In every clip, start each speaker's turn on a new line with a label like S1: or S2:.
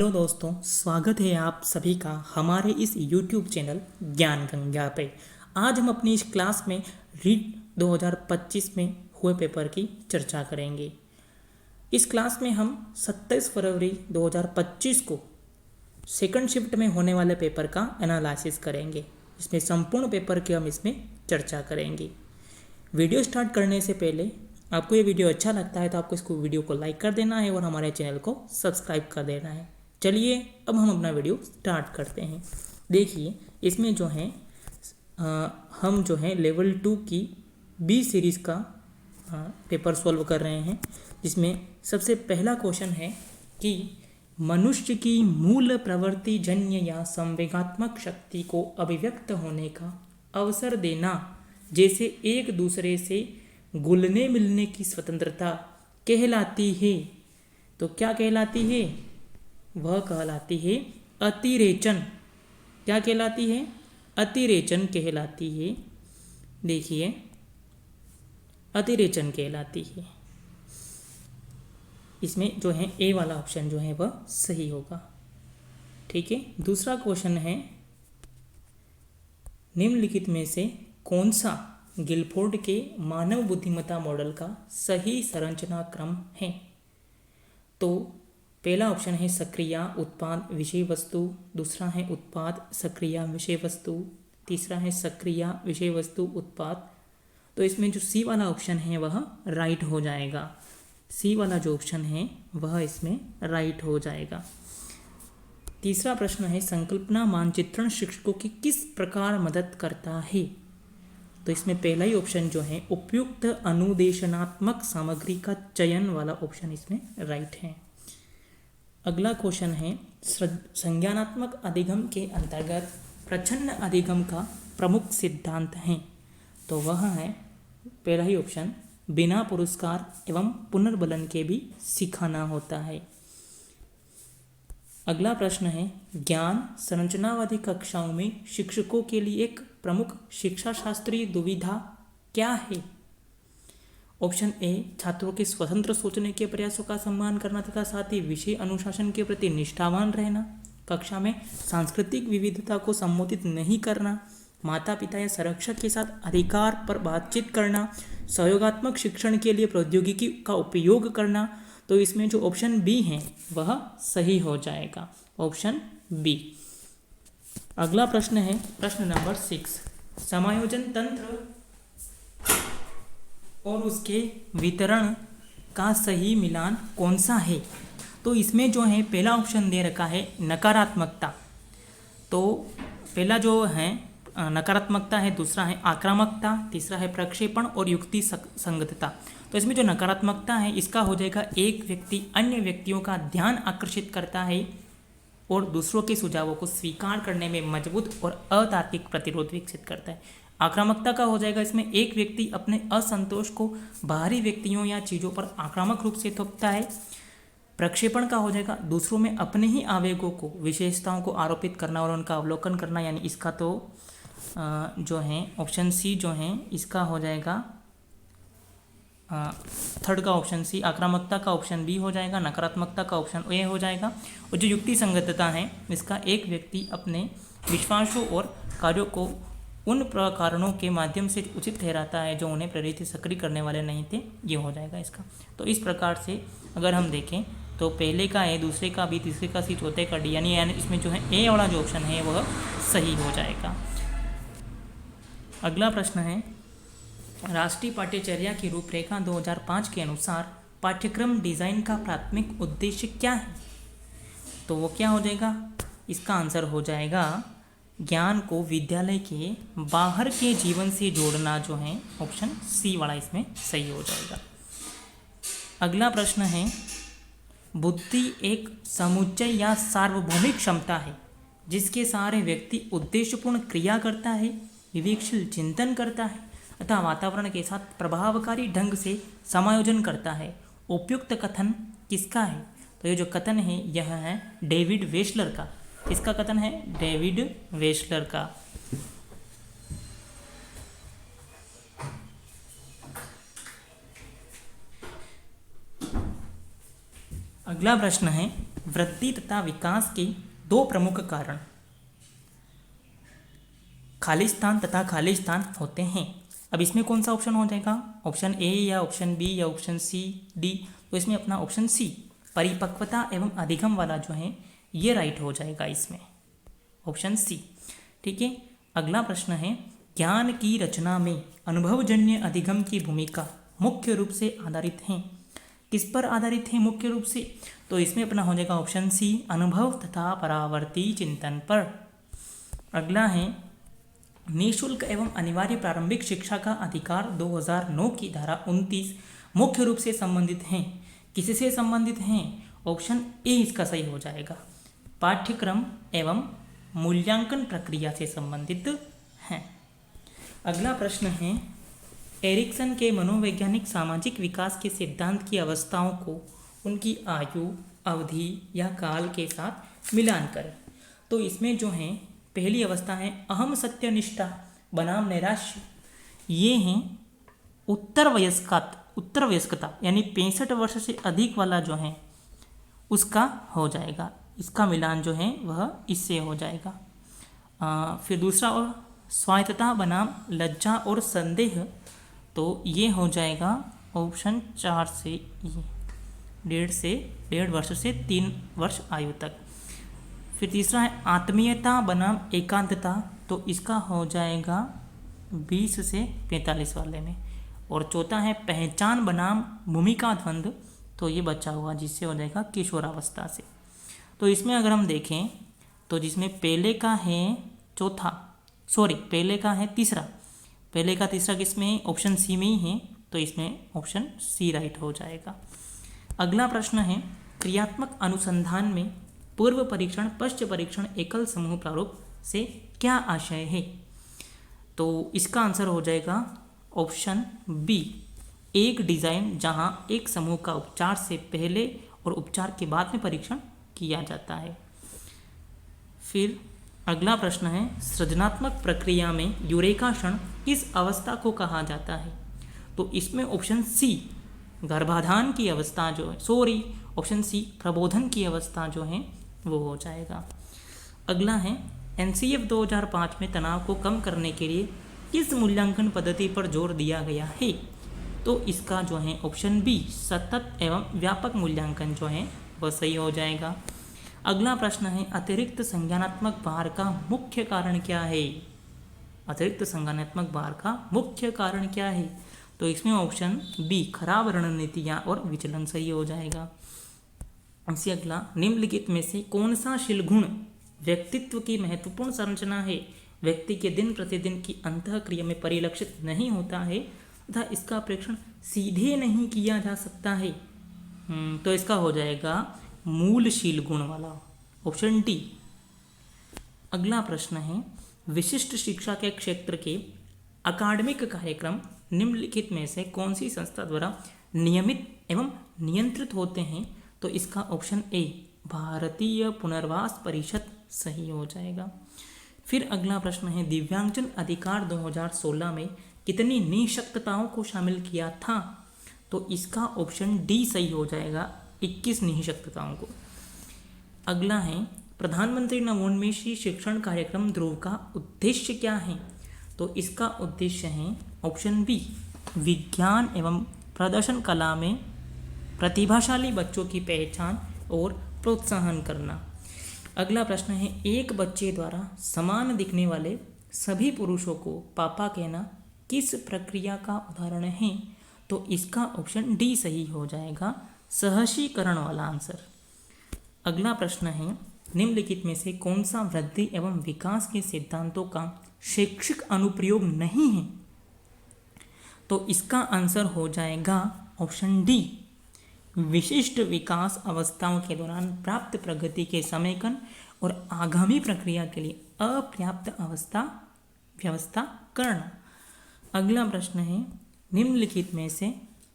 S1: Hello दोस्तों, स्वागत है आप सभी का हमारे इस YouTube चैनल ज्ञान गंगा पे। आज हम अपनी इस क्लास में रीट 2025 में हुए पेपर की चर्चा करेंगे। इस क्लास में हम 27 फरवरी 2025 को सेकंड शिफ्ट में होने वाले पेपर का एनालिसिस करेंगे। इसमें संपूर्ण पेपर की हम इसमें चर्चा करेंगे। वीडियो स्टार्ट करने से पहले आपको ये वीडियो अच्छा लगता है तो आपको इसको वीडियो को लाइक कर देना है और हमारे चैनल को सब्सक्राइब कर देना है। चलिए अब हम अपना वीडियो स्टार्ट करते हैं। देखिए इसमें जो है हम जो है लेवल 2 की बी सीरीज़ का पेपर सॉल्व कर रहे हैं, जिसमें सबसे पहला क्वेश्चन है कि मनुष्य की मूल प्रवृत्ति जन्य या संवेगात्मक शक्ति को अभिव्यक्त होने का अवसर देना, जैसे एक दूसरे से घुलने मिलने की स्वतंत्रता कहलाती है। तो क्या कहलाती है? वह कहलाती है अतिरेचन। क्या कहलाती है? अतिरेचन कहलाती है। देखिए अतिरेचन कहलाती है। इसमें जो है ए वाला ऑप्शन जो है वह सही होगा। ठीक है। दूसरा क्वेश्चन है, निम्नलिखित में से कौन सा गिलफोर्ड के मानव बुद्धिमत्ता मॉडल का सही संरचना क्रम है? तो पहला ऑप्शन है सक्रिया उत्पाद विषय वस्तु, दूसरा है उत्पाद सक्रिया विषय वस्तु, तीसरा है सक्रिया विषय वस्तु उत्पाद। तो इसमें जो सी वाला ऑप्शन है वह राइट हो जाएगा। सी वाला जो ऑप्शन है वह इसमें राइट हो जाएगा। तीसरा प्रश्न है, संकल्पना मानचित्रण शिक्षकों की किस प्रकार मदद करता है? तो इसमें पहला ही ऑप्शन जो है उपयुक्त अनुदेशनात्मक सामग्री का चयन वाला ऑप्शन इसमें राइट है। अगला क्वेश्चन है, संज्ञानात्मक अधिगम के अंतर्गत प्रच्छन्न अधिगम का प्रमुख सिद्धांत है। तो वह है पहला ही ऑप्शन, बिना पुरस्कार एवं पुनर्बलन के भी सिखाना होता है। अगला प्रश्न है, ज्ञान संरचनावादी कक्षाओं में शिक्षकों के लिए एक प्रमुख शिक्षा शास्त्रीय दुविधा क्या है? ऑप्शन ए, छात्रों के स्वतंत्र सोचने के प्रयासों का सम्मान करना तथा साथ ही विषय अनुशासन के प्रति निष्ठावान रहना, कक्षा में सांस्कृतिक विविधता को सम्मोहित नहीं करना, माता पिता या संरक्षक के साथ अधिकार पर बातचीत करना, सहयोगात्मक शिक्षण के लिए प्रौद्योगिकी का उपयोग करना। तो इसमें जो ऑप्शन बी है वह सही हो जाएगा, ऑप्शन बी। अगला प्रश्न है प्रश्न नंबर 6, समायोजन तंत्र और उसके वितरण का सही मिलान कौन सा है? तो इसमें जो है पहला ऑप्शन दे रखा है नकारात्मकता। तो पहला जो है नकारात्मकता है, दूसरा है आक्रामकता, तीसरा है प्रक्षेपण और युक्ति संगतता। तो इसमें जो नकारात्मकता है इसका हो जाएगा, एक व्यक्ति अन्य व्यक्तियों का ध्यान आकर्षित करता है और दूसरों के सुझावों को स्वीकार करने में मजबूत और अतार्किक प्रतिरोध विकसित करता है। आक्रामकता का हो जाएगा, इसमें एक व्यक्ति अपने असंतोष को बाहरी व्यक्तियों या चीज़ों पर आक्रामक रूप से थोपता है। प्रक्षेपण का हो जाएगा, दूसरों में अपने ही आवेगों को विशेषताओं को आरोपित करना और उनका अवलोकन करना, यानी इसका तो जो है ऑप्शन सी जो है इसका हो जाएगा थर्ड का ऑप्शन सी। आक्रामकता का ऑप्शन बी हो जाएगा, नकारात्मकता का ऑप्शन ए हो जाएगा। और जो युक्ति संगतता है इसका एक व्यक्ति अपने विश्वासों और कार्यों को उन कारणों के माध्यम से उचित ठहराता है जो उन्हें प्रेरित सक्रिय करने वाले नहीं थे, ये हो जाएगा इसका। तो इस प्रकार से अगर हम देखें तो पहले का ए, दूसरे का बी, तीसरे का सी, चौथे का डी, यानी इसमें जो है ए वाला जो ऑप्शन है वह सही हो जाएगा। अगला प्रश्न है, राष्ट्रीय पाठ्यचर्या की रूपरेखा 2005 के अनुसार पाठ्यक्रम डिज़ाइन का प्राथमिक उद्देश्य क्या है? तो वो क्या हो जाएगा? इसका आंसर हो जाएगा ज्ञान को विद्यालय के बाहर के जीवन से जोड़ना, जो है ऑप्शन सी वाला इसमें सही हो जाएगा। अगला प्रश्न है, बुद्धि एक समुच्चय या सार्वभौमिक क्षमता है जिसके सहारे व्यक्ति उद्देश्यपूर्ण क्रिया करता है, विवेकशील चिंतन करता है तथा वातावरण के साथ प्रभावकारी ढंग से समायोजन करता है। उपयुक्त कथन किसका है? तो ये जो कथन है यह है डेविड वेशलर का। किसका कथन है? डेविड वेशलर का। अगला प्रश्न है, वृद्धि तथा विकास के दो प्रमुख कारण खालिस्तान तथा खालिस्तान होते हैं। अब इसमें कौन सा ऑप्शन हो जाएगा, ऑप्शन ए या ऑप्शन बी या ऑप्शन सी डी? तो इसमें अपना ऑप्शन सी परिपक्वता एवं अधिगम वाला जो है ये राइट हो जाएगा इसमें, ऑप्शन सी। ठीक है, अगला प्रश्न है ज्ञान की रचना में अनुभवजन्य अधिगम की भूमिका मुख्य रूप से आधारित है। किस पर आधारित है मुख्य रूप से? तो इसमें अपना हो जाएगा ऑप्शन सी अनुभव तथा परावर्ती चिंतन पर। अगला है निःशुल्क एवं अनिवार्य प्रारंभिक शिक्षा का अधिकार 2009 की धारा 29 मुख्य रूप से संबंधित हैं। किससे संबंधित हैं? ऑप्शन ए इसका सही हो जाएगा, पाठ्यक्रम एवं मूल्यांकन प्रक्रिया से संबंधित हैं। अगला प्रश्न है एरिक्सन के मनोवैज्ञानिक सामाजिक विकास के सिद्धांत की अवस्थाओं को उनकी आयु, अवधि या काल के साथ मिलान करें। तो इसमें जो है पहली अवस्था है अहम सत्यनिष्ठा बनाम नैराश्य, ये हैं उत्तरवयस्कता यानी 65 वर्ष से अधिक वाला जो है उसका हो जाएगा, इसका मिलान जो है वह इससे हो जाएगा। फिर दूसरा और स्वायत्तता बनाम लज्जा और संदेह, तो ये हो जाएगा ऑप्शन 4 से ये 1.5 वर्ष से 3 वर्ष आयु तक। फिर तीसरा है आत्मीयता बनाम एकांतता, तो इसका हो जाएगा 20 से 45 वाले में। और चौथा है पहचान बनाम भूमिका द्वंद्व, तो ये बचा हुआ जिससे हो जाएगा किशोरावस्था से। तो इसमें अगर हम देखें तो जिसमें पहले का तीसरा किसमें? ऑप्शन सी में ही है, तो इसमें ऑप्शन सी राइट हो जाएगा। अगला प्रश्न है क्रियात्मक अनुसंधान में पूर्व परीक्षण पश्च परीक्षण एकल समूह प्रारूप से क्या आशय है? तो इसका आंसर हो जाएगा ऑप्शन बी, एक डिज़ाइन जहां एक समूह का उपचार से पहले और उपचार के बाद में परीक्षण किया जाता है। फिर अगला प्रश्न है सृजनात्मक प्रक्रिया में यूरेका क्षण किस अवस्था को कहा जाता है? तो इसमें ऑप्शन सी गर्भाधान की अवस्था ऑप्शन सी प्रबोधन की अवस्था जो है वो हो जाएगा। अगला है एनसीएफ 2005 में तनाव को कम करने के लिए किस मूल्यांकन पद्धति पर जोर दिया गया है? तो इसका जो है ऑप्शन बी सतत एवं व्यापक मूल्यांकन जो है वह सही हो जाएगा। अगला प्रश्न है अतिरिक्त संज्ञानात्मक भार का मुख्य कारण क्या है? अतिरिक्त संज्ञानात्मक भार का मुख्य कारण क्या है? तो इसमें ऑप्शन बी खराब रणनीतियाँ और विचलन सही हो जाएगा। इससे अगला निम्नलिखित में से कौन सा शील गुण व्यक्तित्व की महत्वपूर्ण संरचना है, व्यक्ति के दिन प्रतिदिन की अंतःक्रिया में परिलक्षित नहीं होता है तथा इसका प्रेक्षण सीधे नहीं किया जा सकता है? तो इसका हो जाएगा मूलशील गुण वाला, ऑप्शन डी। अगला प्रश्न है विशिष्ट शिक्षा के क्षेत्र के अकादमिक कार्यक्रम निम्नलिखित में से कौन सी संस्था द्वारा नियमित एवं नियंत्रित होते हैं? तो इसका ऑप्शन ए भारतीय पुनर्वास परिषद सही हो जाएगा। फिर अगला प्रश्न है दिव्यांगजन अधिकार 2016 में कितनी निःशक्तताओं को शामिल किया था? तो इसका ऑप्शन डी सही हो जाएगा, 21 निःशक्तताओं को। अगला है प्रधानमंत्री नवोन्मेषी शिक्षण कार्यक्रम ध्रुव का उद्देश्य क्या है? तो इसका उद्देश्य है ऑप्शन बी विज्ञान एवं प्रदर्शन कला में प्रतिभाशाली बच्चों की पहचान और प्रोत्साहन करना। अगला प्रश्न है एक बच्चे द्वारा समान दिखने वाले सभी पुरुषों को पापा कहना किस प्रक्रिया का उदाहरण है? तो इसका ऑप्शन डी सही हो जाएगा, सहशीकरण वाला आंसर। अगला प्रश्न है निम्नलिखित में से कौन सा वृद्धि एवं विकास के सिद्धांतों का शैक्षिक अनुप्रयोग नहीं है? तो इसका आंसर हो जाएगा ऑप्शन डी विशिष्ट विकास अवस्थाओं के दौरान प्राप्त प्रगति के समेकन और आगामी प्रक्रिया के लिए अपर्याप्त अवस्था व्यवस्था करना। अगला प्रश्न है निम्नलिखित में से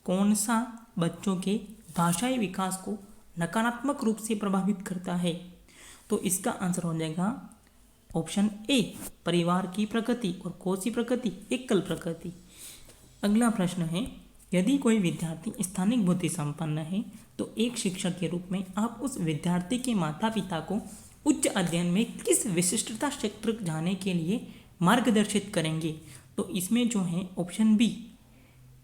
S1: कौन सा बच्चों के भाषाई विकास को नकारात्मक रूप से प्रभावित करता है? तो इसका आंसर हो जाएगा ऑप्शन ए परिवार की प्रकृति और कौन सी प्रकृति? एकल प्रकृति। अगला प्रश्न है यदि कोई विद्यार्थी स्थानिक बुद्धि संपन्न है तो एक शिक्षक के रूप में आप उस विद्यार्थी के माता पिता को उच्च अध्ययन में किस विशिष्टता क्षेत्र जाने के लिए मार्गदर्शित करेंगे? तो इसमें जो है ऑप्शन बी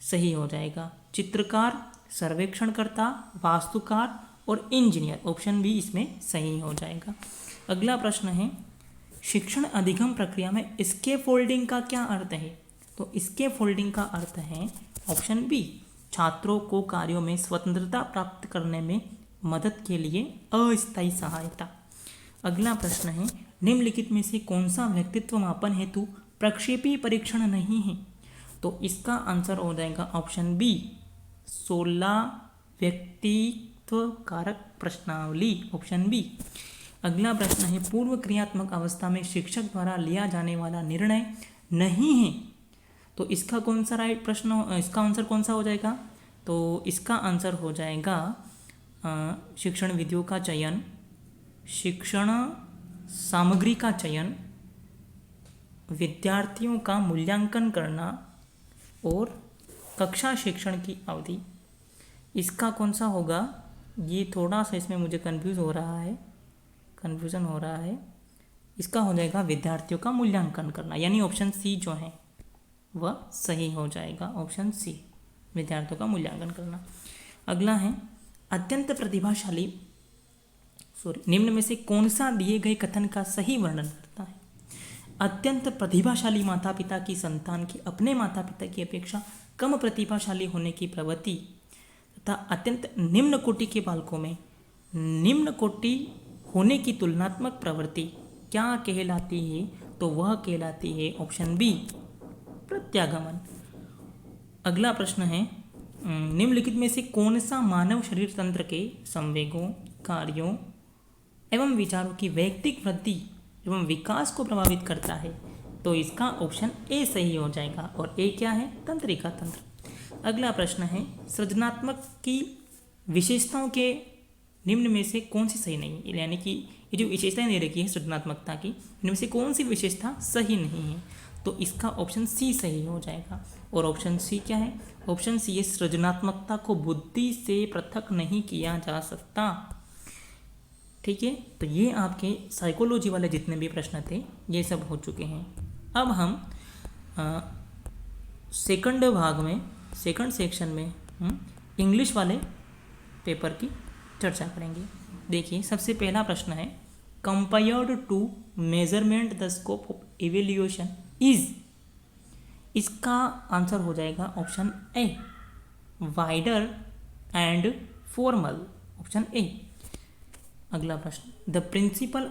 S1: सही हो जाएगा। चित्रकार, सर्वेक्षणकर्ता, वास्तुकार और इंजीनियर, ऑप्शन बी इसमें सही हो जाएगा। अगला प्रश्न है, शिक्षण अधिगम प्रक्रिया में स्कैफोल्डिंग का क्या अर्थ है? तो स्कैफोल्डिंग का अर्थ है ऑप्शन बी, छात्रों को कार्यों में स्वतंत्रता प्राप्त करने में मदद के लिए अस्थायी सहायता। अगला प्रश्न है, निम्नलिखित में से कौन सा व्यक्तित्व मापन हेतु प्रक्षेपी परीक्षण नहीं है? तो इसका आंसर हो जाएगा ऑप्शन बी, 16 व्यक्तित्व कारक प्रश्नावली, ऑप्शन बी। अगला प्रश्न है, पूर्व क्रियात्मक अवस्था में शिक्षक द्वारा लिया जाने वाला निर्णय नहीं है, तो इसका कौन सा राइट प्रश्न, इसका आंसर कौन सा हो जाएगा? तो इसका आंसर हो जाएगा शिक्षण विधियों का चयन, शिक्षण सामग्री का चयन, विद्यार्थियों का मूल्यांकन करना और कक्षा शिक्षण की अवधि। इसका कौन सा होगा? ये थोड़ा सा इसमें मुझे कन्फ्यूज़न हो रहा है। इसका हो जाएगा विद्यार्थियों का मूल्यांकन करना, यानी ऑप्शन सी जो है वह सही हो जाएगा, ऑप्शन सी, विद्यार्थियों का मूल्यांकन करना। अगला है, अत्यंत प्रतिभाशाली निम्न में से कौन सा दिए गए कथन का सही वर्णन करता है? अत्यंत प्रतिभाशाली माता पिता की संतान की अपने माता पिता की अपेक्षा कम प्रतिभाशाली होने की प्रवृत्ति तथा अत्यंत निम्न कोटि के बालकों में निम्न कोटि होने की तुलनात्मक प्रवृत्ति क्या कहलाती है? तो वह कहलाती है ऑप्शन बी, प्रत्यागमन। अगला प्रश्न है, निम्नलिखित में से कौन सा मानव शरीर तंत्र के संवेगों, कार्यों एवं विचारों की वैयक्तिक वृद्धि एवं विकास को प्रभावित करता है? तो इसका ऑप्शन ए सही हो जाएगा, और ए क्या है? तंत्रिका तंत्र। अगला प्रश्न है, सृजनात्मक की विशेषताओं के निम्न में से कौन सी सही नहीं है? यानी कि ये जो विशेषताएं दे रखी है सृजनात्मकता की, इनमें से कौन सी विशेषता सही नहीं है? तो इसका ऑप्शन सी सही हो जाएगा, और ऑप्शन सी क्या है? ऑप्शन सी है, सृजनात्मकता को बुद्धि से पृथक नहीं किया जा सकता। ठीक है, तो ये आपके साइकोलॉजी वाले जितने भी प्रश्न थे ये सब हो चुके हैं। अब हम सेकंड भाग में, सेकंड सेक्शन में इंग्लिश वाले पेपर की चर्चा करेंगे। देखिए, सबसे पहला प्रश्न है, compared to measurement the scope of evaluation is, इसका आंसर हो जाएगा option A, wider and formal, option A. अगला प्रश्न, the principle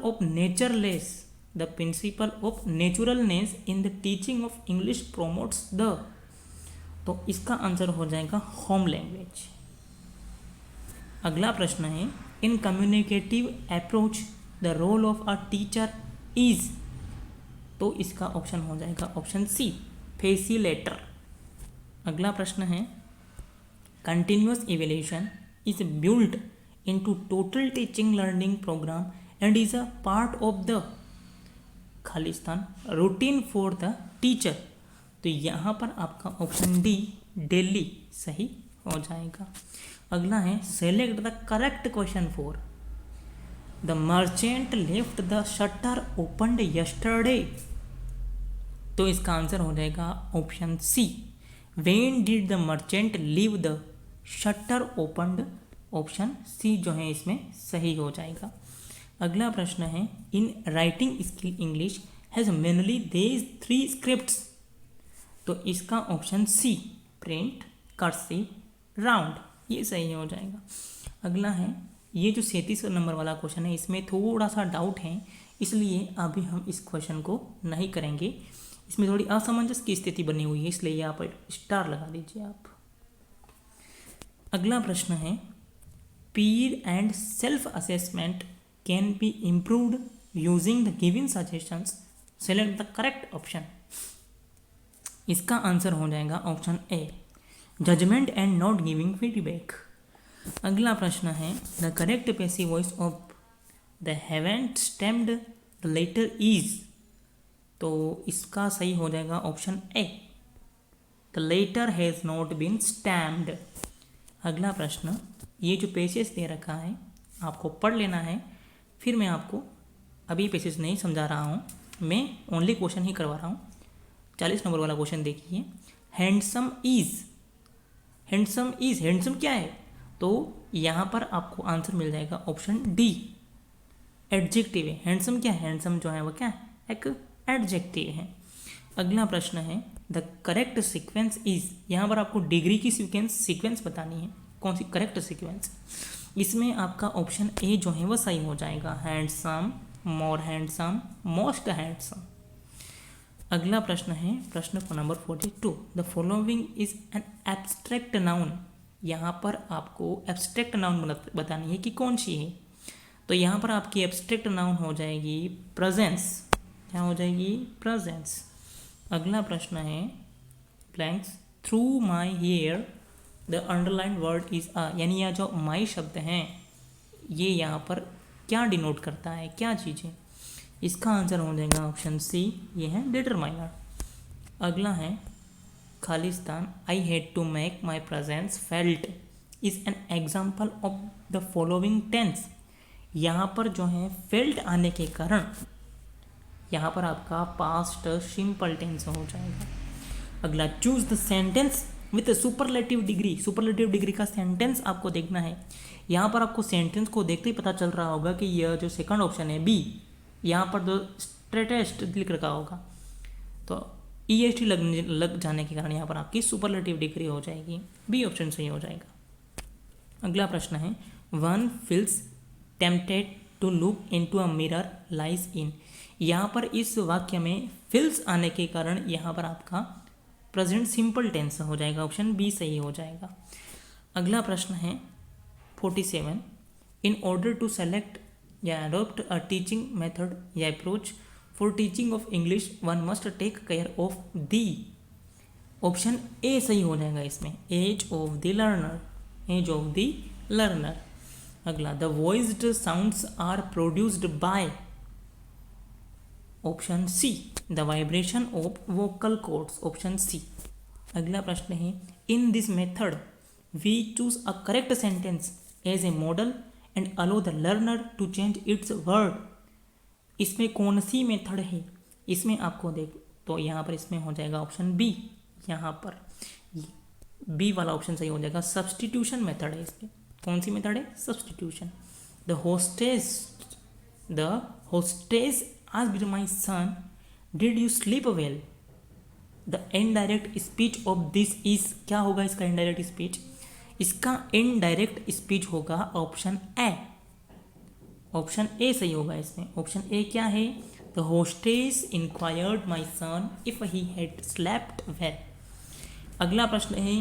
S1: of naturalness in the teaching of English promotes the, तो इसका आंसर हो जाएगा होम लैंग्वेज। अगला प्रश्न है, in communicative approach the role of a teacher is, तो इसका ऑप्शन हो जाएगा ऑप्शन सी, फैसिलिटेटर। अगला प्रश्न है, continuous evaluation is built into total teaching learning program and is a part of the खाली स्थान रूटीन फॉर द टीचर, तो यहाँ पर आपका ऑप्शन डी, डेली सही हो जाएगा। अगला है, select the correct question for the merchant left the shutter opened yesterday, तो इसका आंसर हो जाएगा option C, when did the merchant leave the shutter opened, option C जो है इसमें सही हो जाएगा। अगला प्रश्न है, in writing skill English has mainly these 3 scripts, तो इसका option C, print, cursive, round, ये सही हो जाएगा। अगला है, ये जो 37 नंबर वाला क्वेश्चन है इसमें थोड़ा सा डाउट है, इसलिए अभी हम इस क्वेश्चन को नहीं करेंगे। इसमें थोड़ी असमंजस की स्थिति बनी हुई है, इसलिए यहाँ पर स्टार लगा दीजिए आप। अगला प्रश्न है, peer and self assessment can be improved using the given suggestions, select the correct option, इसका आंसर हो जाएगा option A, judgement and not giving feedback. अगला प्रश्न है, the correct passive voice of the haven't stamped the letter is, तो इसका सही हो जाएगा option A, the letter has not been stamped. अगला प्रश्न, ये जो पेजेस दे रखा है आपको पढ़ लेना है, फिर मैं आपको अभी पेजेस नहीं समझा रहा हूँ, मैं ओनली क्वेश्चन ही करवा रहा हूँ। 40 नंबर वाला क्वेश्चन देखिए, handsome is, handsome is, handsome क्या है? तो यहाँ पर आपको आंसर मिल जाएगा ऑप्शन डी, एडजेक्टिव है। हैंडसम क्या है? हैंडसम जो है वो क्या है? एक एडजेक्टिव है। अगला प्रश्न है, द करेक्ट सीक्वेंस इज, यहाँ पर आपको डिग्री की सीक्वेंस बतानी है, कौन सी करेक्ट सीक्वेंस। इसमें आपका ऑप्शन ए जो है वो सही हो जाएगा, हैंडसम, मोर हैंडसम, मोस्ट हैंडसम। अगला प्रश्न है प्रश्न को number 42, the following is an abstract noun. यहाँ पर आपको एब्स्ट्रैक्ट नाउन बतानी है कि कौन सी है। तो यहाँ पर आपकी एब्स्ट्रैक्ट नाउन हो जाएगी प्रेजेंस, क्या हो जाएगी? प्रेजेंस। अगला प्रश्न है blanks, through my hair the underline word is a, यानी यह जो माई शब्द हैं ये यहाँ पर क्या डिनोट करता है, क्या चीज़ है? इसका आंसर हो जाएगा ऑप्शन सी, ये है डिटरमाइनर। अगला है Khalistan, I had to make my presence felt is an example of the following tense. यहाँ पर जो है फेल्ट आने के कारण यहाँ पर आपका पास्ट सिंपल टेंस हो जाएगा। अगला, choose the sentence with superlative degree. Superlative degree का सेंटेंस आपको देखना है। यहाँ पर आपको सेंटेंस को देखते ही पता चल रहा होगा कि यह जो सेकंड ऑप्शन है बी, यहाँ पर जो स्ट्रेटेस्ट लिख रखा होगा तो EST लग जाने के कारण यहाँ पर आपकी सुपरलेटिव डिग्री हो जाएगी, बी ऑप्शन सही हो जाएगा। अगला प्रश्न है, one feels tempted to look into a mirror lies in. यहाँ पर इस वाक्य में फील्स आने के कारण यहाँ पर आपका प्रेजेंट सिंपल टेंस हो जाएगा, ऑप्शन बी सही हो जाएगा। अगला प्रश्न है 47, इन ऑर्डर टू सेलेक्ट या अडोप्ट अ टीचिंग मेथड या approach for teaching of English one must take care of the. Option A सही हो जाएगा इसमें, age of the learner, age of the learner. अगला, the voiced sounds are produced by, option C, the vibration of vocal cords, option C. अगला प्रश्न है, in this method we choose a correct sentence as a model and aloe the learner to change its word. इसमें कौन सी method है? इसमें आपको देख तो यहाँ पर इसमें हो जाएगा ऑप्शन बी, यहाँ पर बी वाला ऑप्शन सही हो जाएगा, सब्सटीट्यूशन मेथड है। इसमें कौन सी मेथड है? Substitution. The hostess asked my son, did you sleep well? The indirect speech of this is, क्या होगा इसका indirect speech? इसका indirect speech होगा ऑप्शन ए, ऑप्शन ए सही होगा इसमें। ऑप्शन ए क्या है? The hostess inquired my son if he had slept well. अगला प्रश्न है,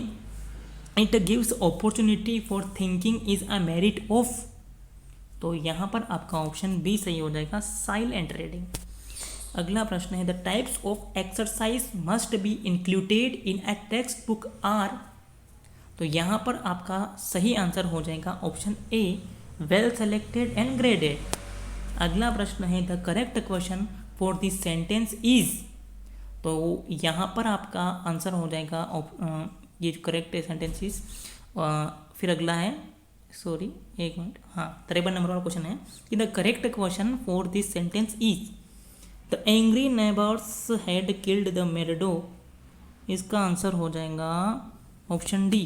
S1: it gives opportunity for thinking is a merit of, तो यहाँ पर आपका ऑप्शन बी सही हो जाएगा, साइलेंट रीडिंग। अगला प्रश्न है, the types of exercise must be included in a text book are, तो यहाँ पर आपका सही आंसर हो जाएगा option A, well selected and graded. अगला प्रश्न है, the correct question for this sentence is, तो यहाँ पर आपका आंसर हो जाएगा ये करेक्ट सेंटेंस इज। फिर अगला है, सॉरी एक मिनट, हाँ 53 नंबर वाला क्वेश्चन है कि the correct question for this sentence is, the angry neighbours had killed the mad dog. इसका आंसर हो जाएगा option D,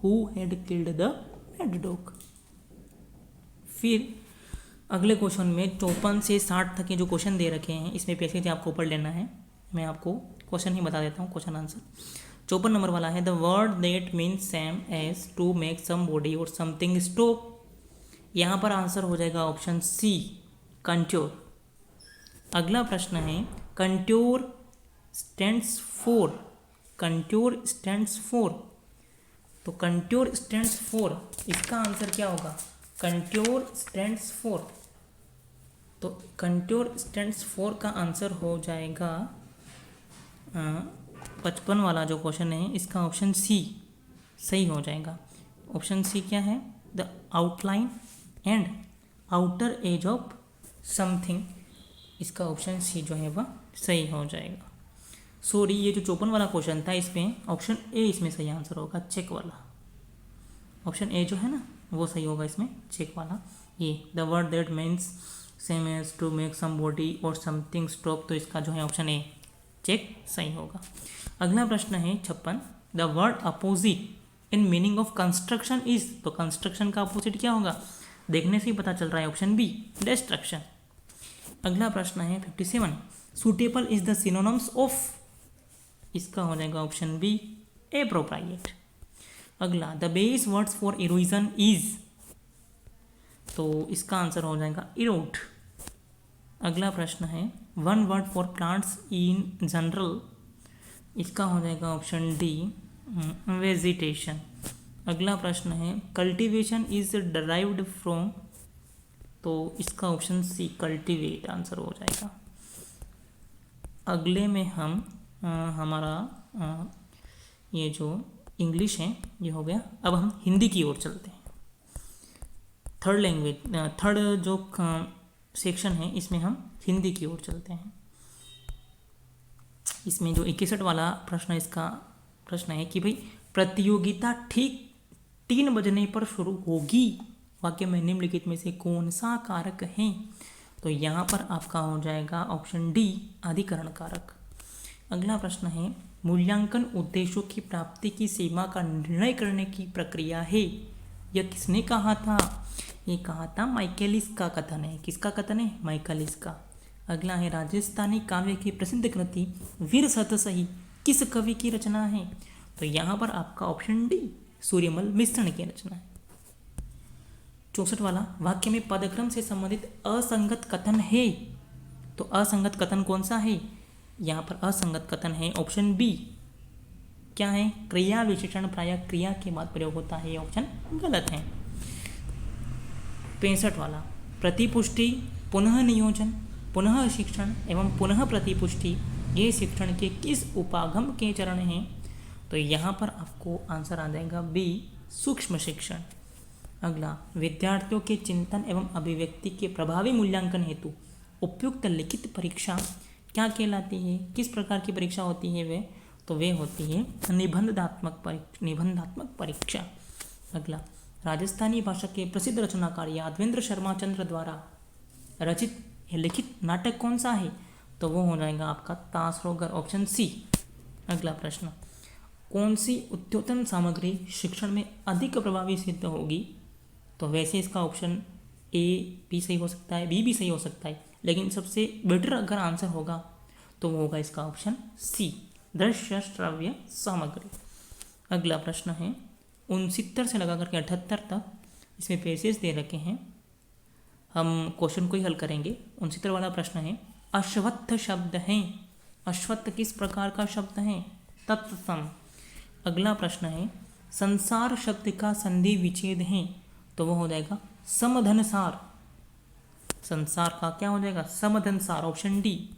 S1: who had killed the mad dog. फिर अगले क्वेश्चन में 54 से 60 तक के जो क्वेश्चन दे रखे हैं इसमें पैसेज आपको पढ़ लेना है। मैं आपको क्वेश्चन ही बता देता हूँ, क्वेश्चन आंसर। 54 नंबर वाला है, the word that means same as to make somebody और समथिंग स्टॉप। यहाँ पर आंसर हो जाएगा ऑप्शन सी, कंट्योर। अगला प्रश्न है, कंट्योर स्टैंड्स फॉर, कंट्योर स्टैंड्स फॉर, तो कंट्योर स्टैंड्स फॉर इसका आंसर क्या होगा? कंट्योर स्टैंड्स फॉर, तो कंट्योर स्टैंड्स फॉर का आंसर हो जाएगा 55 वाला जो क्वेश्चन है इसका ऑप्शन सी सही हो जाएगा। ऑप्शन सी क्या है? The outline and outer as of something, इसका ऑप्शन सी जो है वह सही हो जाएगा। सॉरी, ये जो 54 वाला क्वेश्चन था इसमें ऑप्शन ए इसमें सही आंसर होगा, चेक वाला। ऑप्शन ए जो है ना वो सही होगा इसमें, चेक वाला। ये the word that means same as to make somebody और समथिंग स्टॉप, तो इसका जो है ऑप्शन ए चेक सही होगा। अगला प्रश्न है 56, the word opposite in meaning of construction is, तो कंस्ट्रक्शन का अपोजिट क्या होगा, देखने से ही पता चल रहा है, ऑप्शन बी डिस्ट्रक्शन। अगला प्रश्न है 57, suitable is the synonyms of, इसका हो जाएगा ऑप्शन बी एप्रोप्रिएट। अगला the base words for erosion is, तो इसका आंसर हो जाएगा इरोड। अगला प्रश्न है one word for plants in general, इसका हो जाएगा ऑप्शन डी वेजिटेशन। अगला प्रश्न है कल्टीवेशन इज डराइव्ड फ्रॉम, तो इसका ऑप्शन सी कल्टीवेट आंसर हो जाएगा। अगले में हम हमारा ये जो इंग्लिश है ये हो गया। अब हम हिंदी की ओर चलते हैं। थर्ड लैंग्वेज, थर्ड जो सेक्शन है इसमें हम हिंदी की ओर चलते हैं। इसमें जो 61 वाला प्रश्न, इसका प्रश्न है कि भाई प्रतियोगिता ठीक 3 बजने पर शुरू होगी, वाक्य में निम्नलिखित में से कौन सा कारक है, तो यहाँ पर आपका हो जाएगा ऑप्शन डी अधिकरण कारक। अगला प्रश्न है मूल्यांकन उद्देश्यों की प्राप्ति की सीमा का निर्णय करने की प्रक्रिया है, यह किसने कहा था, ये कहा था माइकेलिस का कथन है। किसका कथन है, माइकेलिस का। अगला है राजस्थानी काव्य की प्रसिद्ध कृति वीर सतसही किस कवि की रचना है, तो यहाँ पर आपका ऑप्शन डी सूर्यमल मिश्रण की रचना है। 64 वाला वाक्य में पदक्रम से संबंधित असंगत कथन है, तो असंगत कथन कौन सा है, यहाँ पर असंगत कथन है ऑप्शन बी, क्या है, क्रिया विशेषण प्रायः क्रिया के बाद प्रयोग होता है, ऑप्शन गलत है। 65 वाला प्रतिपुष्टि, पुनः नियोजन, पुनः शिक्षण एवं पुनः प्रतिपुष्टि ये शिक्षण के किस उपागम के चरण हैं, तो यहाँ पर आपको आंसर आ जाएगा बी सूक्ष्म शिक्षण। अगला विद्यार्थियों के चिंतन एवं अभिव्यक्ति के प्रभावी मूल्यांकन हेतु उपयुक्त लिखित परीक्षा क्या कहलाती है, किस प्रकार की परीक्षा होती है वे, तो वे होती है निबंधात्मक परीक्षा। अगला राजस्थानी भाषा के प्रसिद्ध रचनाकार यादवेंद्र शर्मा चंद्र द्वारा रचित या लिखित नाटक कौन सा है, तो वो हो जाएगा आपका तासरोगर, ऑप्शन सी। अगला प्रश्न कौन सी उद्योतन सामग्री शिक्षण में अधिक प्रभावी सिद्ध होगी, तो वैसे इसका ऑप्शन ए भी सही हो सकता है, बी भी सही हो सकता है, लेकिन सबसे बेटर अगर आंसर होगा तो वो होगा इसका ऑप्शन सी दृश्य श्रव्य सामग्री। अगला प्रश्न है 69 से लगा करके 78 तक इसमें पेजेस दे रखे हैं, हम क्वेश्चन को ही हल करेंगे। 69 वाला प्रश्न है अश्वत्थ शब्द है, अश्वत्थ किस प्रकार का शब्द है, तत्सम। अगला प्रश्न है संसार शब्द का संधि विच्छेद है, तो वो हो जाएगा समधनसार, संसार का क्या हो जाएगा समधनसार, ऑप्शन डी।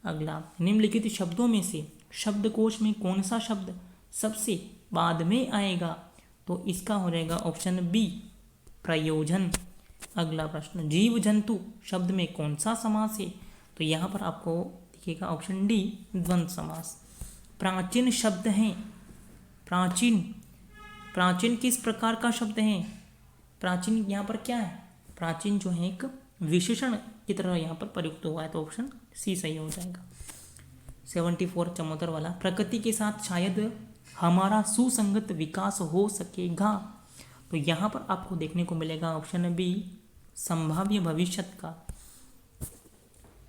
S1: अगला निम्नलिखित शब्दों में से शब्दकोश में कौन सा शब्द सबसे बाद में आएगा, तो इसका हो जाएगा ऑप्शन बी प्रयोजन। अगला प्रश्न जीव जंतु शब्द में कौन सा समास है, तो यहाँ पर आपको दिखेगा ऑप्शन डी द्वंद्व समास। प्राचीन शब्द है, प्राचीन, प्राचीन किस प्रकार का शब्द है, प्राचीन यहाँ पर क्या है, प्राचीन जो है एक विशेषण की तरह यहाँ पर प्रयुक्त हुआ है, तो ऑप्शन सी सही हो जाएगा। 74 74 वाला प्रकृति के साथ शायद हमारा सुसंगत विकास हो सकेगा, तो यहाँ पर आपको देखने को मिलेगा ऑप्शन बी संभाव्य भविष्यत का।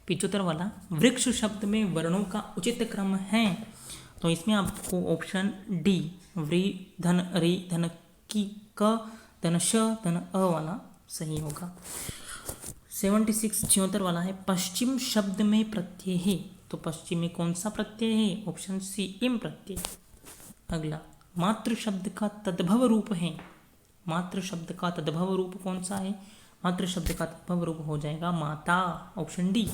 S1: 75 वाला वृक्ष शब्द में वर्णों का उचित क्रम है, तो इसमें आपको ऑप्शन डी व्री धन री धन की क धन श धन अ वाला सही होगा। 76 76 वाला है पश्चिम शब्द में प्रत्यय है, तो पश्चिम में कौन सा प्रत्यय है, ऑप्शन सी इम प्रत्यय। अगला मातृ शब्द का तद्भव रूप है, मातृ शब्द का तद्भव रूप कौन सा है, मातृ शब्द का तद्भव रूप हो जाएगा माता, ऑप्शन डी।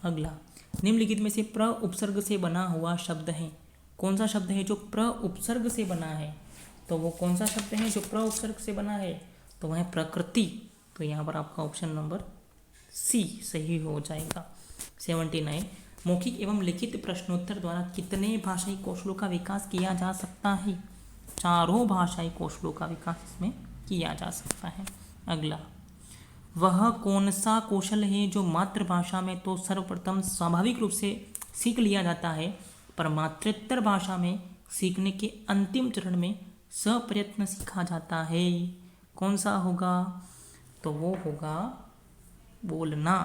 S1: अगला निम्नलिखित में से प्र उपसर्ग से बना हुआ शब्द है, कौन सा शब्द है जो प्र उपसर्ग से बना है, तो वो कौन सा शब्द है जो प्र उपसर्ग से बना है, तो वह है प्रकृति, तो यहाँ पर आपका ऑप्शन नंबर सी सही हो जाएगा। 79 मौखिक एवं लिखित प्रश्नोत्तर द्वारा कितने भाषाई कौशलों का विकास किया जा सकता है? चारों भाषाई कौशलों का विकास इसमें किया जा सकता है। अगला, वह कौन सा कौशल है जो मातृभाषा में तो सर्वप्रथम स्वाभाविक रूप से सीख लिया जाता है, पर मातृत्तर भाषा में सीखने के अंतिम चरण में सप्रयत्न सीखा जाता है? कौन सा होगा? तो वो होगा बोलना।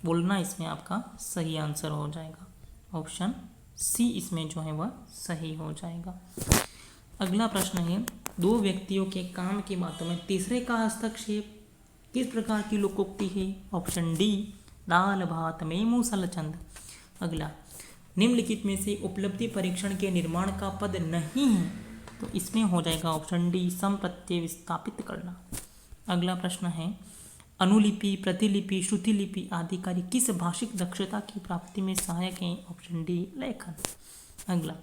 S1: बोलना इसमें आपका सही आंसर हो जाएगा। ऑप्शन सी इसमें जो है वह सही हो जाएगा। अगला प्रश्न है, दो व्यक्तियों के काम की बातों में तीसरे का हस्तक्षेप किस प्रकार की लोकोक्ति है? ऑप्शन डी, दाल भात में मूसल चंद। अगला, निम्नलिखित में से उपलब्धि परीक्षण के निर्माण का पद नहीं है, तो इसमें हो जाएगा ऑप्शन डी, संप्रत्यय विस्थापित करना। अगला प्रश्न है, अनुलिपि, प्रतिलिपि, श्रुतिलिपि आदि कार्य किस भाषिक दक्षता की प्राप्ति में सहायक हैं? ऑप्शन डी, लेखन। अगला,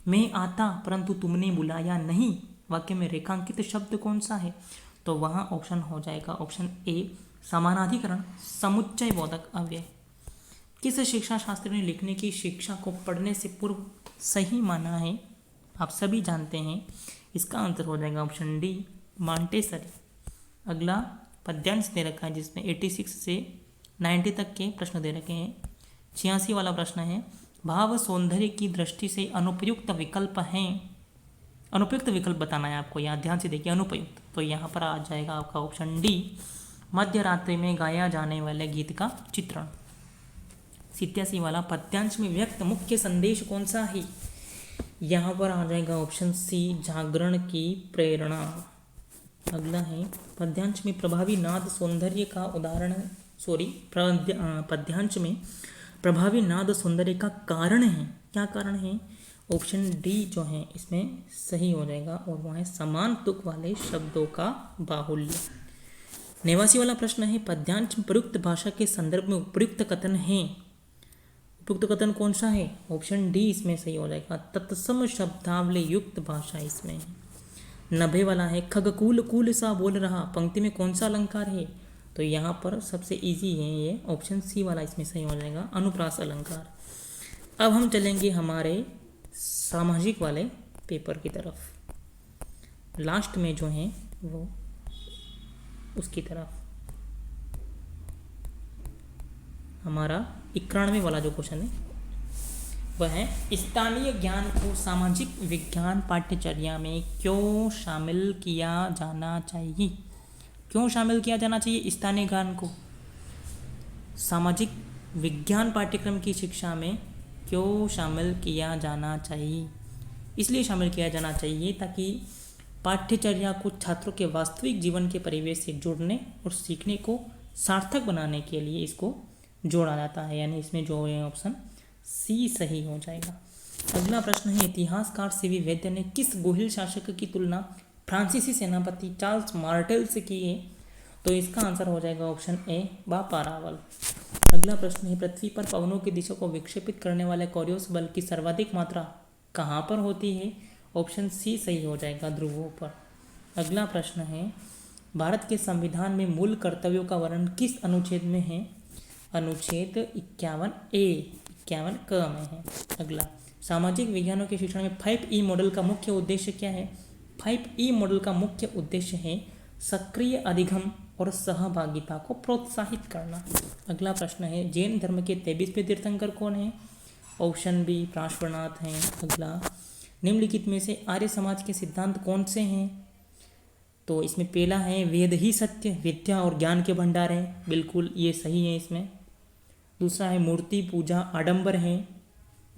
S1: मैं आता परंतु तुमने बुलाया नहीं वाक्य में रेखांकित शब्द कौन सा है? तो वहाँ ऑप्शन हो जाएगा ऑप्शन ए, समानाधिकरण समुच्चय बोधक अव्यय। किस शिक्षा शास्त्री ने लिखने की शिक्षा को पढ़ने से पूर्व सही माना है? आप सभी जानते हैं, इसका आंसर हो जाएगा ऑप्शन डी, मॉन्टेसरी। अगला पद्यांश दे रखा है जिसमें 86 से 90 तक के प्रश्न दे रखे हैं। 86 वाला प्रश्न है, भाव सौंदर्य की दृष्टि से अनुपयुक्त विकल्प हैं। अनुपयुक्त विकल्प बताना है आपको, यहाँ ध्यान से देखिए अनुपयुक्त, तो यहाँ पर आ जाएगा आपका ऑप्शन डी, मध्य रात्रि में गाया जाने वाले गीत का चित्रण। 87 वाला, पद्यांश में व्यक्त मुख्य संदेश कौन सा है? यहाँ पर आ जाएगा ऑप्शन सी, जागरण की प्रेरणा। अगला है, पद्यांश में प्रभावी नाद सौंदर्य का उदाहरण, पद्यांश में प्रभावी नाद सौंदर्य का कारण है, क्या कारण है? ऑप्शन डी जो है इसमें सही हो जाएगा, और वह है समान तुक वाले शब्दों का बाहुल्य। 89 वाला प्रश्न है, पद्यांश में प्रयुक्त भाषा के संदर्भ में उपयुक्त कथन है, उपयुक्त कथन कौन सा है? ऑप्शन डी इसमें सही हो जाएगा, तत्सम शब्दावली युक्त भाषा इसमें है। 90 वाला है, खगकूल कूल सा बोल रहा पंक्ति में कौन सा अलंकार है? तो यहाँ पर सबसे इजी है ये, ऑप्शन सी वाला इसमें सही हो जाएगा, अनुप्रास अलंकार। अब हम चलेंगे हमारे सामाजिक वाले पेपर की तरफ, लास्ट में जो है वो उसकी तरफ। हमारा 91 वाला जो क्वेश्चन है वह है, स्थानीय ज्ञान को सामाजिक विज्ञान पाठ्यचर्या में क्यों शामिल किया जाना चाहिए? क्यों शामिल किया जाना चाहिए स्थानीय ज्ञान को सामाजिक विज्ञान पाठ्यक्रम की शिक्षा में? क्यों शामिल किया जाना चाहिए? इसलिए शामिल किया जाना चाहिए ताकि पाठ्यचर्या को छात्रों के वास्तविक जीवन के परिवेश से जोड़ने और सीखने को सार्थक बनाने के लिए इसको जोड़ा जाता है, यानी इसमें जो है ऑप्शन सी सही हो जाएगा। अगला प्रश्न है, इतिहासकार सीवी वैद्य ने किस गोहिल शासक की तुलना फ्रांसीसी सेनापति चार्ल्स मार्टेल से की है? तो इसका आंसर हो जाएगा ऑप्शन ए, बापारावल। अगला प्रश्न है, पृथ्वी पर पवनों की दिशा को विक्षेपित करने वाले कोरियोस बल की सर्वाधिक मात्रा कहाँ पर होती है? ऑप्शन सी सही हो जाएगा, ध्रुवों पर। अगला प्रश्न है, भारत के संविधान में मूल कर्तव्यों का वर्णन किस अनुच्छेद में है? अनुच्छेद 51A 51 क में है। अगला, सामाजिक विज्ञानों के शिक्षण में 5E मॉडल का मुख्य उद्देश्य क्या है? 5E मॉडल का मुख्य उद्देश्य है सक्रिय अधिगम और सहभागिता को प्रोत्साहित करना। अगला प्रश्न है, जैन धर्म के 23वें तीर्थंकर कौन है? ऑप्शन बी, पार्श्वनाथ हैं। अगला, निम्नलिखित में से आर्य समाज के सिद्धांत कौन से हैं? तो इसमें पहला है, वेद ही सत्य, विद्या और ज्ञान के भंडार हैं, बिल्कुल ये सही है इसमें। दूसरा है, मूर्ति पूजा आडंबर है,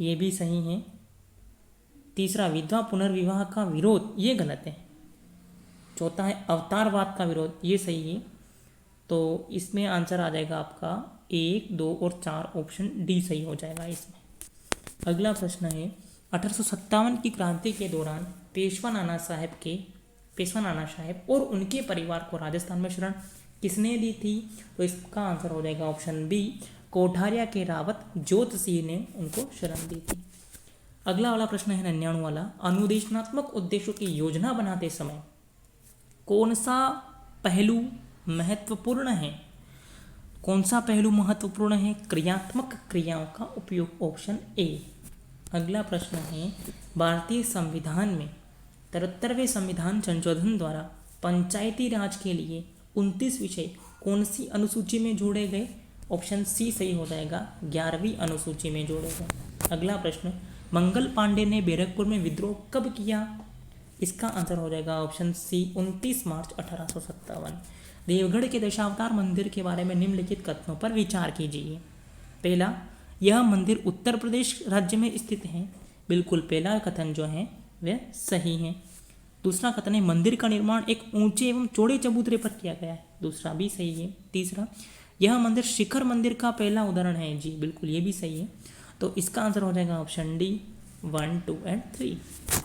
S1: ये भी सही है। तीसरा, विधवा पुनर्विवाह का विरोध, ये गलत है। चौथा है, अवतारवाद का विरोध, ये सही है। तो इसमें आंसर आ जाएगा आपका 1, 2 और 4, ऑप्शन डी सही हो जाएगा इसमें। अगला प्रश्न है, 1857 की क्रांति के दौरान पेशवा नाना साहेब और उनके परिवार को राजस्थान में शरण किसने दी थी? तो इसका आंसर हो जाएगा ऑप्शन बी, कोठारिया के रावत जोत सिंह ने उनको शरण दी थी। अगला वाला प्रश्न है 99 वाला, अनुदेशनात्मक उद्देश्यों की योजना बनाते समय कौन सा पहलू महत्वपूर्ण है? कौन सा पहलू महत्वपूर्ण है? क्रियात्मक क्रियाओं का उपयोग, ऑप्शन ए। अगला प्रश्न है, भारतीय संविधान में 73वें संविधान संशोधन द्वारा पंचायती राज के लिए 29 विषय कौन सी अनुसूची में जोड़े गए? ऑप्शन सी सही हो जाएगा, 11वीं अनुसूची में जोड़े गए। अगला प्रश्न, मंगल पांडे ने बैरकपुर में विद्रोह कब किया? इसका आंसर हो जाएगा ऑप्शन सी, 29 मार्च 1857। देवगढ़ के दशावतार मंदिर के बारे में निम्नलिखित कथनों पर विचार कीजिए। पहला, यह मंदिर उत्तर प्रदेश राज्य में स्थित है। बिल्कुल पहला कथन जो है वह सही है। दूसरा कथन है, मंदिर का निर्माण एक ऊंचे एवं चौड़े चबूतरे पर किया गया है। दूसरा भी सही है। तीसरा, यह मंदिर शिखर मंदिर का पहला उदाहरण है। जी बिल्कुल, ये भी सही है। तो इसका आंसर हो जाएगा ऑप्शन डी, 1, 2 एंड 3।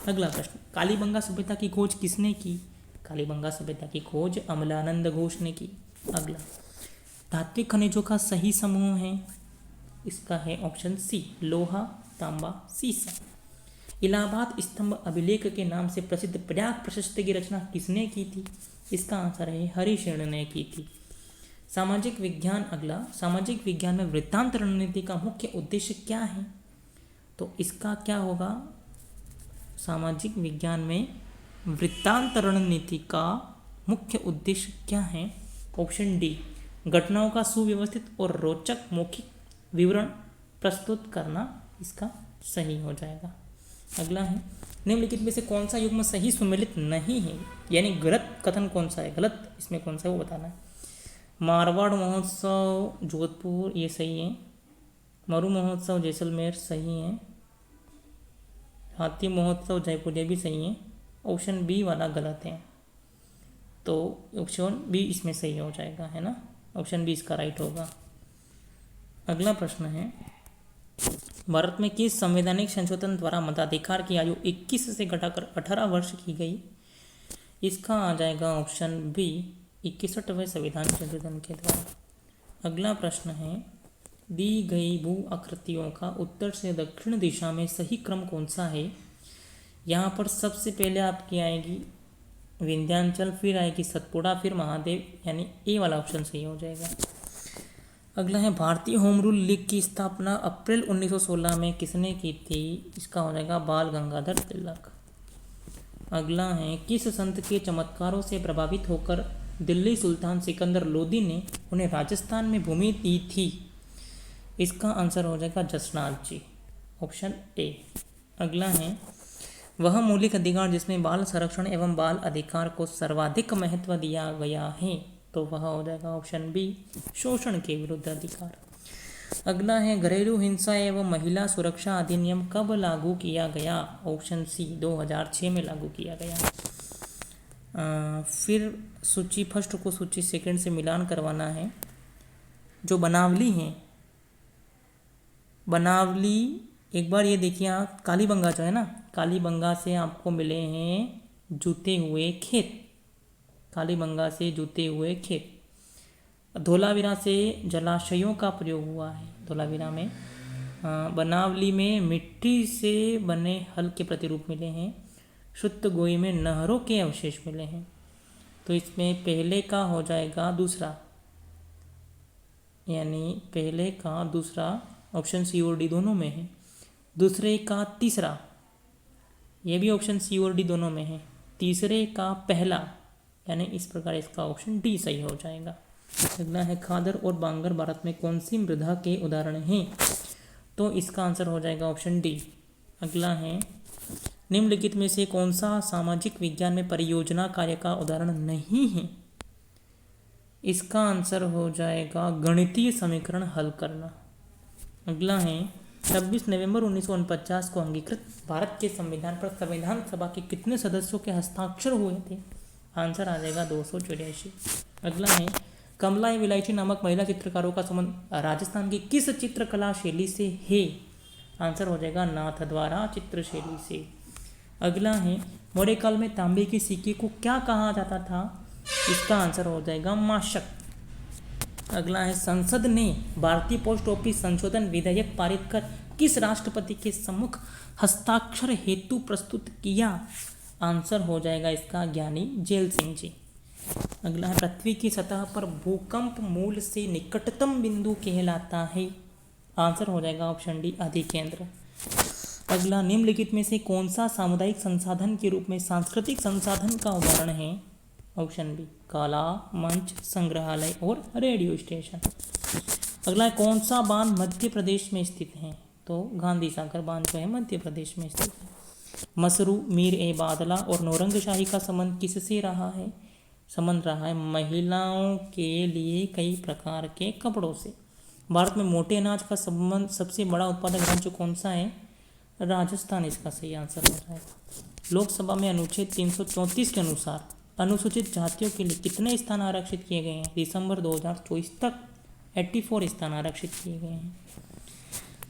S1: अगला प्रश्न, कालीबंगा सभ्यता की खोज किसने की? कालीबंगा सभ्यता की खोज अमलानंद घोष ने की। अगला, धात्विक खनिजों का सही समूह है, इसका है ऑप्शन सी, लोहा, तांबा, सीसा। इलाहाबाद स्तंभ अभिलेख के नाम से प्रसिद्ध प्रयाग प्रशस्ति की रचना किसने की थी? इसका आंसर है हरिशरण ने की थी। सामाजिक विज्ञान, अगला, सामाजिक विज्ञान में वृत्तांत रणनीति का मुख्य उद्देश्य क्या है? तो इसका क्या होगा? सामाजिक विज्ञान में वृत्तांत रणनीति का मुख्य उद्देश्य क्या है? ऑप्शन डी, घटनाओं का सुव्यवस्थित और रोचक मौखिक विवरण प्रस्तुत करना, इसका सही हो जाएगा। अगला है, निम्नलिखित में से कौन सा युग्म सही सुमेलित नहीं है? यानी गलत कथन कौन सा है, गलत इसमें कौन सा है वो बताना है। मारवाड़ महोत्सव जोधपुर, ये सही है। मरु महोत्सव जैसलमेर, सही है। हाथी महोत्सव जयपुर, ये भी सही है। ऑप्शन बी वाला गलत है, तो ऑप्शन बी इसमें सही हो जाएगा, है ना। ऑप्शन बी इसका राइट होगा। अगला प्रश्न है, भारत में किस संवैधानिक संशोधन द्वारा मताधिकार की आयु 21 से घटाकर 18 वर्ष की गई? इसका आ जाएगा ऑप्शन बी, 61वें संविधान संशोधन के द्वारा। अगला प्रश्न है, दी गई भू आकृतियों का उत्तर से दक्षिण दिशा में सही क्रम कौन सा है? यहाँ पर सबसे पहले आपकी आएगी विंध्याचल, फिर आएगी सतपुड़ा, फिर महादेव, यानी ए वाला ऑप्शन सही हो जाएगा। अगला है, भारतीय होम रूल लीग की स्थापना अप्रैल 1916 में किसने की थी? इसका हो जाएगा बाल गंगाधर तिलक। अगला है, किस संत के चमत्कारों से प्रभावित होकर दिल्ली सुल्तान सिकंदर लोदी ने उन्हें राजस्थान में भूमि दी थी? इसका आंसर हो जाएगा जसनाथ जी, ऑप्शन ए। अगला है, वह मौलिक अधिकार जिसमें बाल संरक्षण एवं बाल अधिकार को सर्वाधिक महत्व दिया गया है, तो वह हो जाएगा ऑप्शन बी, शोषण के विरुद्ध अधिकार। अगला है, घरेलू हिंसा एवं महिला सुरक्षा अधिनियम कब लागू किया गया? ऑप्शन सी, 2006 में लागू किया गया। फिर सूची फर्स्ट को सूची सेकंड से मिलान करवाना है। जो बनावली हैं, बनावली एक बार ये देखिए आप, कालीबंगा जो है ना, कालीबंगा से आपको मिले हैं जूते हुए खेत, कालीबंगा से जूते हुए खेत। धोलावीरा से जलाशयों का प्रयोग हुआ है, धोलावीरा में। बनावली में मिट्टी से बने हल के प्रतिरूप मिले हैं। शुद्ध गोई में नहरों के अवशेष मिले हैं। तो इसमें पहले का हो जाएगा दूसरा, यानी पहले का दूसरा, ऑप्शन सी और डी दोनों में है। दूसरे का तीसरा, ये भी ऑप्शन सी और डी दोनों में है। तीसरे का पहला, यानी इस प्रकार इसका ऑप्शन डी सही हो जाएगा। अगला है, खादर और बांगर भारत में कौन सी मृदा के उदाहरण हैं? तो इसका आंसर हो जाएगा ऑप्शन डी। अगला है, निम्नलिखित में से कौन सा सामाजिक विज्ञान में परियोजना कार्य का उदाहरण नहीं है? इसका आंसर हो जाएगा गणितीय समीकरण हल करना। अगला है, 26 नवंबर 1949 को अंगीकृत भारत के संविधान पर संविधान सभा के कितने सदस्यों के हस्ताक्षर हुए थे? आंसर आ जाएगा 284। अगला है, कमला विलायची नामक महिला चित्रकारों का संबंध राजस्थान की किस चित्रकला शैली से है? आंसर हो जाएगा नाथ द्वारा चित्र शैली से। अगला है, मौर्य काल में तांबे के सिक्के को क्या कहा जाता था? इसका आंसर हो जाएगा माशक। अगला है, संसद ने भारतीय पोस्ट ऑफिस संशोधन विधेयक पारित कर किस राष्ट्रपति के सम्मुख हस्ताक्षर हेतु प्रस्तुत किया? आंसर हो जाएगा इसका ज्ञानी जेल सिंह जी। अगला है पृथ्वी की सतह पर भूकंप मूल से निकटतम बिंदु कहलाता है। आंसर हो जाएगा ऑप्शन डी अधिकेंद्र। अगला निम्नलिखित में से कौन सा सामुदायिक संसाधन के रूप में सांस्कृतिक संसाधन का उदाहरण है? ऑप्शन बी कला मंच, संग्रहालय और रेडियो स्टेशन। अगला है कौन सा बांध मध्य प्रदेश में स्थित है? तो गांधी सागर बांध जो है मध्य प्रदेश में स्थित है। मसरू, मीर ए बादला और नौरंगशाही का संबंध किससे रहा है? संबंध रहा है महिलाओं के लिए कई प्रकार के कपड़ों से। भारत में मोटे अनाज का संबंध सबसे बड़ा उत्पादक राज्य कौन सा है? राजस्थान इसका सही आंसर हो जाएगा। लोकसभा में अनुच्छेद 334 के अनुसार अनुसूचित जातियों के लिए कितने स्थान आरक्षित किए गए हैं? दिसंबर 2024 तक 84 स्थान आरक्षित किए गए हैं।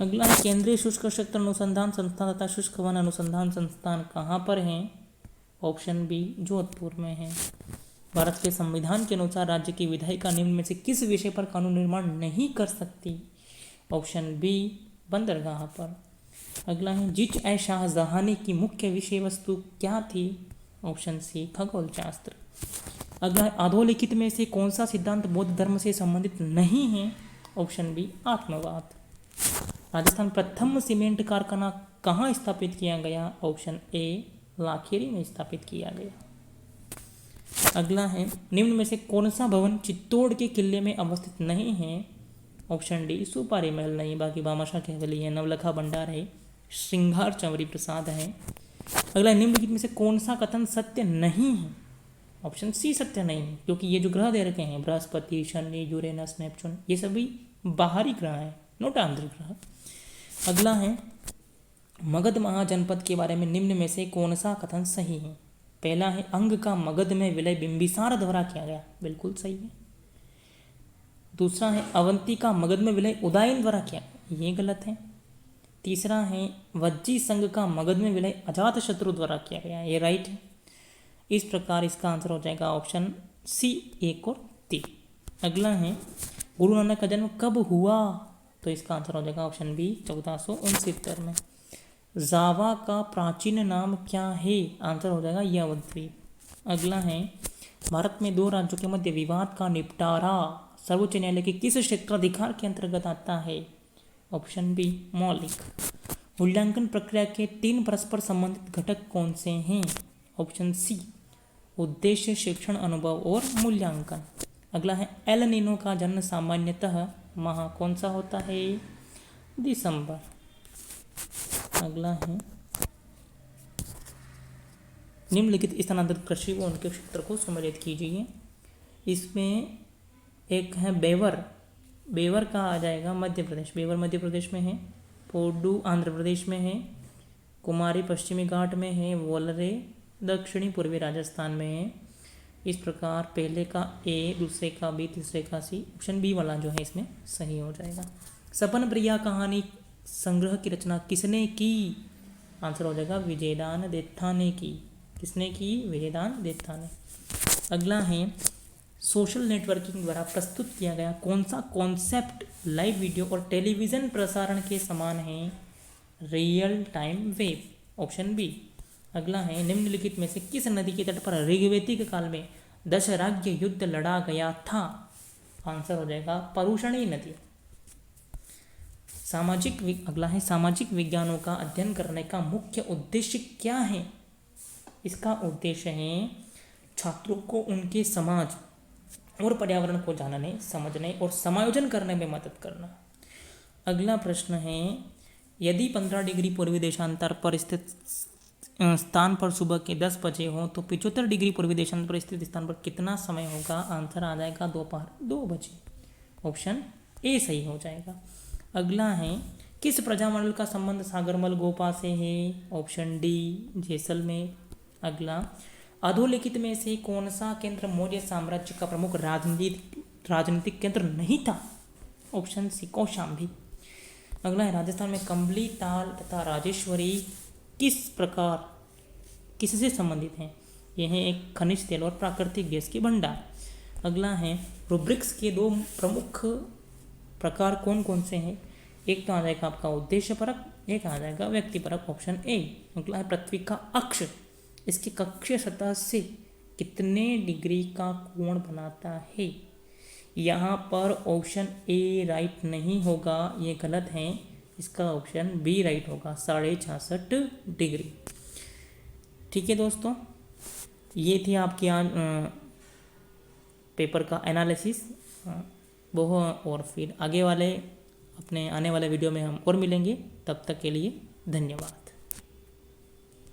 S1: अगला है केंद्रीय शुष्क क्षेत्र अनुसंधान संस्थान तथा शुष्क वन अनुसंधान संस्थान कहाँ पर है? ऑप्शन बी जोधपुर में है। भारत के संविधान के अनुसार राज्य की विधायिका निम्न में से किस विषय पर कानून निर्माण नहीं कर सकती? ऑप्शन बी बंदरगाह पर। अगला है जिच ए शाहजहानी की मुख्य विषय वस्तु क्या थी? ऑप्शन सी खगोल शास्त्र। अगला अधोलिखित में से कौन सा सिद्धांत बौद्ध धर्म से संबंधित नहीं है? Option B आत्मवाद। राजस्थान प्रथम सीमेंट कारखाना कहाँ स्थापित किया गया? ऑप्शन ए लाखेरी में स्थापित किया गया। अगला है निम्न में से कौन सा भवन चित्तौड़ के किले में अवस्थित नहीं है? ऑप्शन डी सुपारी महल नहीं, बाकी भामाशाह की हवेली है, नवलखा भंडार है, श्रृंगार चंवरी प्रसाद है। अगला निम्नलिखित में से कौन सा कथन सत्य नहीं है? ऑप्शन सी सत्य नहीं है, क्योंकि ये जो ग्रह दे रखे हैं बृहस्पति, शनि, यूरेनस, नेपच्यून, ये सभी बाहरी ग्रह हैं, नोट आंतरिक ग्रह। अगला है मगध महाजनपद के बारे में निम्न में से कौन सा कथन सही है? पहला है अंग का मगध में विलय बिंबिसार द्वारा किया गया, बिल्कुल सही है। दूसरा है अवंती का मगध में विलय उदयन द्वारा किया, ये गलत है। तीसरा है वज्जी संघ का मगध में विलय अजात शत्रु द्वारा किया गया, ये राइट है। इस प्रकार इसका आंसर हो जाएगा ऑप्शन सी 1 और 3। अगला है गुरु नानक का जन्म कब हुआ? तो इसका आंसर हो जाएगा ऑप्शन बी 1469 में। जावा का प्राचीन नाम क्या है? आंसर हो जाएगा यवद्वीप। अगला है भारत में दो राज्यों के मध्य विवाद का निपटारा सर्वोच्च न्यायालय के किस क्षेत्राधिकार के अंतर्गत आता है? ऑप्शन बी मौलिक। मूल्यांकन प्रक्रिया के 3 परस्पर संबंधित घटक कौन से हैं? ऑप्शन सी उद्देश्य, शिक्षण, अनुभव और मूल्यांकन। अगला है एल नीनो का जन्म सामान्यतः माह कौन सा होता है? दिसंबर। अगला है निम्नलिखित स्थानांतरित कृषि व उनके क्षेत्र को सम्मिलित कीजिए। इसमें एक है बेवर, बेवर का आ जाएगा मध्य प्रदेश, बेवर मध्य प्रदेश में है। पोडू आंध्र प्रदेश में है। कुमारी पश्चिमी घाट में है। वोलरे दक्षिणी पूर्वी राजस्थान में है। इस प्रकार पहले का ए, दूसरे का बी, तीसरे का सी, ऑप्शन बी वाला जो है इसमें सही हो जाएगा। सपन प्रिया कहानी संग्रह की रचना किसने की? आंसर हो जाएगा विजयदान देत्था ने की। किसने की? विजयदान देत्था ने। अगला है सोशल नेटवर्किंग द्वारा प्रस्तुत किया गया कौन सा कॉन्सेप्ट लाइव वीडियो और टेलीविज़न प्रसारण के समान है? Real time web, option B. अगला है निम्नलिखित में से किस नदी के तट पर ऋग्वैदिक काल में दशराज्य युद्ध लड़ा गया था? आंसर हो जाएगा परुषणी नदी। अगला है सामाजिक विज्ञानों का अध्ययन करने का मुख्य उद्देश्य क्या है? इसका उद्देश्य है छात्रों को उनके समाज और पर्यावरण को जानने, समझने और समायोजन करने में मदद करना। अगला प्रश्न है यदि 15 डिग्री पूर्वी देशांतर पर स्थित स्थान पर सुबह के 10 बजे हो तो 75 डिग्री पूर्वी देशांतर पर स्थित स्थान पर कितना समय होगा? आंसर आ जाएगा दोपहर 2 बजे, ऑप्शन ए सही हो जाएगा। अगला है किस प्रजामंडल का संबंध सागरमल गोपा से है? Option D Jaisalmer. अगला अधोलिखित में से कौन सा केंद्र मौर्य साम्राज्य का प्रमुख राजनीतिक केंद्र नहीं था? Option C Kaushambi. अगला है राजस्थान में कंबली ताल तथा राजेश्वरी किससे संबंधित हैं? यह है एक खनिज तेल और प्राकृतिक गैस के भंडार। अगला है रूब्रिक्स के 2 प्रमुख प्रकार कौन कौन से हैं? एक तो आ जाएगा आपका उद्देश्य परक, एक आ जाएगा व्यक्ति परक, ऑप्शन ए। अगला है पृथ्वी का अक्ष, इसकी कक्षीय सतह से कितने डिग्री का कोण बनाता है। यहाँ पर ऑप्शन ए राइट नहीं होगा, ये गलत है। इसका ऑप्शन बी राइट होगा, 66.5 डिग्री। ठीक है दोस्तों, ये थी आपकी आज पेपर का एनालिसिस। वो और फिर आगे वाले अपने आने वाले वीडियो में हम और मिलेंगे। तब तक के लिए धन्यवाद।